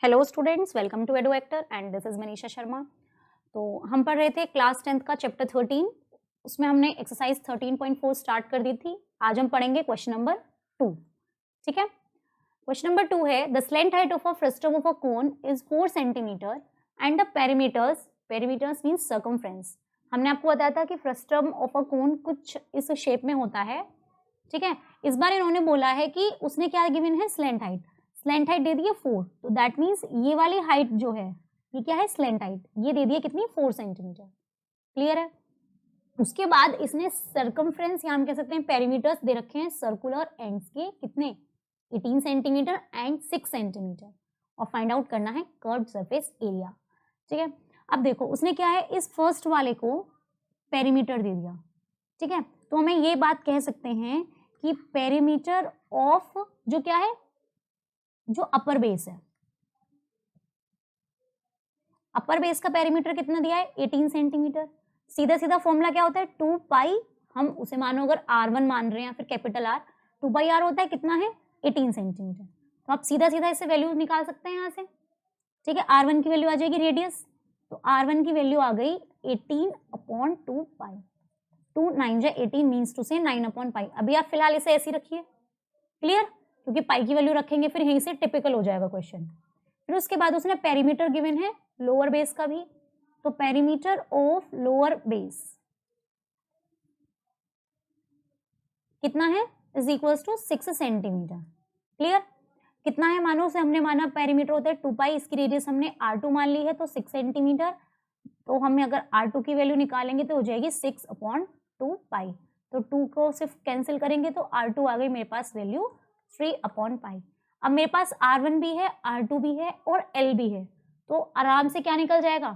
Hello students, welcome to Eduvector and this is Manisha Sharma. तो हम पढ़ रहे थे क्लास 10th का चैप्टर 13। उसमें हमने एक्सरसाइज 13.4 स्टार्ट कर दी थी। आज हम पढ़ेंगे क्वेश्चन नंबर 2। ठीक है, क्वेश्चन नंबर 2 है the slant height of a frustum of a cone is 4 centimetre and the perimeters means circumference. हमने आपको बताया था कि फ्रस्टम ऑफ अ कोन कुछ इस शेप में होता है। ठीक है, इस बार इन्होंने बोला है कि उसने क्या गिवन है, स्लेंट हाइट। स्लेंट हाइट दे दी है 4, तो दैट मीन्स ये वाली हाइट जो है ये क्या है, स्लेंट हाइट। ये दे दी है कितनी, 4 सेंटीमीटर। क्लियर है। उसके बाद इसने सर्कमफ्रेंस या हम कह सकते हैं पेरीमीटर्स दे रखे हैं सर्कुलर एंड्स के कितने, 18 सेंटीमीटर एंड 6 सेंटीमीटर। और फाइंड आउट करना है कर्व्ड सरफेस एरिया। ठीक है, अब देखो उसने क्या है, इस फर्स्ट वाले को पेरीमीटर दे दिया। ठीक है, तो हमें ये बात कह सकते हैं कि पेरीमीटर ऑफ जो क्या है, जो अपर बेस है, अपर बेस का पेरीमीटर कितना दिया है, 18 सेंटीमीटर। सीधा सीधा फॉर्मूला क्या होता है, 2 पाई, हम उसे मानो अगर R1 मान रहे हैं या फिर कैपिटल R, 2 पाई R होता है कितना है, 18 सेंटीमीटर। तो आप सीधा सीधा इससे वैल्यू निकाल सकते हैं यहाँ से। ठीक है, R1 की वैल्यू आ जाएगी रेडियस, तो R1 की वैल्यू आ गई 18/2 पाई। 2 9 जा 18 मीन्स टू से 9 पाई। अभी आप फिलहाल इसे ऐसे रखिए। क्लियर, क्योंकि पाई की वैल्यू रखेंगे फिर यहीं से टिपिकल हो जाएगा क्वेश्चन। फिर उसके बाद उसने पेरीमीटर गिवन है लोअर बेस का भी, तो पेरीमीटर ऑफ लोअर बेस कितना है, is equals to 6 centimetre. Clear, कितना है मानो, से हमने माना पेरीमीटर होता है 2 पाई, इसकी रेडियस हमने R2 मान ली है तो 6 सेंटीमीटर। तो हमें अगर R2 की वैल्यू निकालेंगे तो हो जाएगी 6/2 पाई। तो 2 को सिर्फ कैंसिल करेंगे तो R2 आ गई मेरे पास वैल्यू 3/पाई। अब मेरे पास R1 भी है, R2 भी है और L भी है, तो आराम से क्या निकल जाएगा,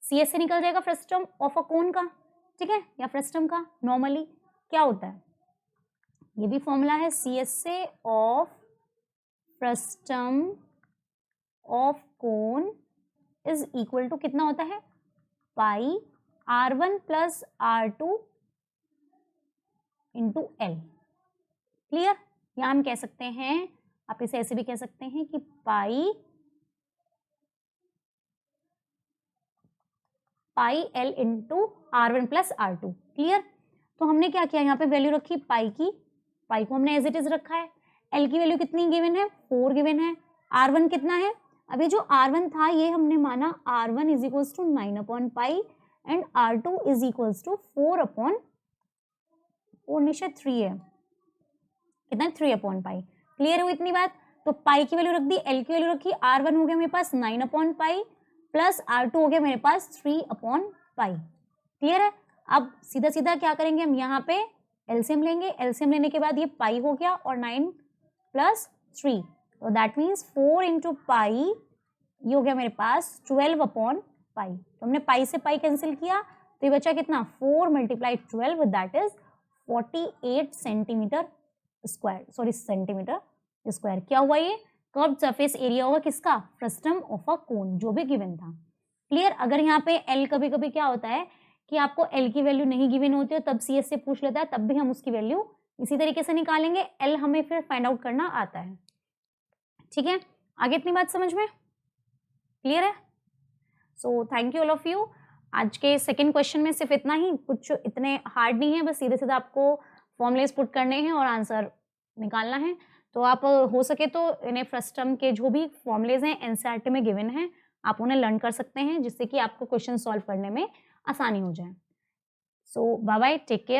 CS से निकल जाएगा फ्रस्टम ऑफ अ कोन का। ठीक है, या फ्रस्टम का नॉर्मली क्या होता है, ये भी फॉर्मूला है, CS से of frustum of cone is equal to कितना होता है, pi R1 plus R2 into L। Clear, या हम कह सकते हैं, आप इसे ऐसे भी कह सकते हैं कि पाई L into R1 plus R2। Clear, तो हमने क्या किया, यहाँ पे वैल्यू रखी पाई की, पाई को हमने एज इट इज रखा है। L की वैल्यू कितनी गिवन है, 4 गिवन है। R1 कितना है, अभी जो R1 था ये हमने माना R1 इज इक्वल्स टू 9/पाई and R2 is equals to 4 निश्चय 3 है, कितना है, 3/पाई। क्लियर हुई इतनी बात। तो पाई की वैल्यू रख दी, L की वैल्यू रखी, R1 हो गया मेरे पास 9/पाई प्लस R2 हो गया मेरे पास 3/पाई। क्लियर है। अब सीधा सीधा क्या करेंगे, हम यहाँ पे एलसीएम लेंगे, एलसीएम लेने के बाद ये पाई हो गया और 9 प्लस 3, तो दैट मीन्स 4 इंटू पाई, ये हो गया मेरे पास 12/पाई। तो हमने पाई से पाई कैंसिल किया तो ये बचा कितना, 4 × 12 that is 48 centimetre square, sorry centimetre square. क्या हुआ, ये कर्व्ड सरफेस एरिया होगा किसका, फ्रस्टम ऑफ अ कोन, जो भी गिवन था। क्लियर, अगर यहाँ पे L कभी कभी क्या होता है कि आपको L की वैल्यू नहीं गिवन होती है तब CS से पूछ लेता है, तब भी हम उसकी वैल्यू इसी तरीके से निकालेंगे। L हमें फिर फाइंड आउट करना आता है। ठीक है, आगे इतनी बात समझ में क्लियर है। So thank you all of you. आज के सेकंड क्वेश्चन में सिर्फ इतना ही, कुछ इतने हार्ड नहीं है, बस सीधे सीधा आपको फॉर्मुलेस पुट करने हैं और आंसर निकालना है। तो आप हो सके तो इन्हें फ्रस्टम के जो भी फॉर्मुलेज हैं एनसीईआरटी में गिवन हैं, आप उन्हें लर्न कर सकते हैं, जिससे कि आपको क्वेश्चन सॉल्व करने में आसानी हो जाए। सो बाय बाय, टेक केयर।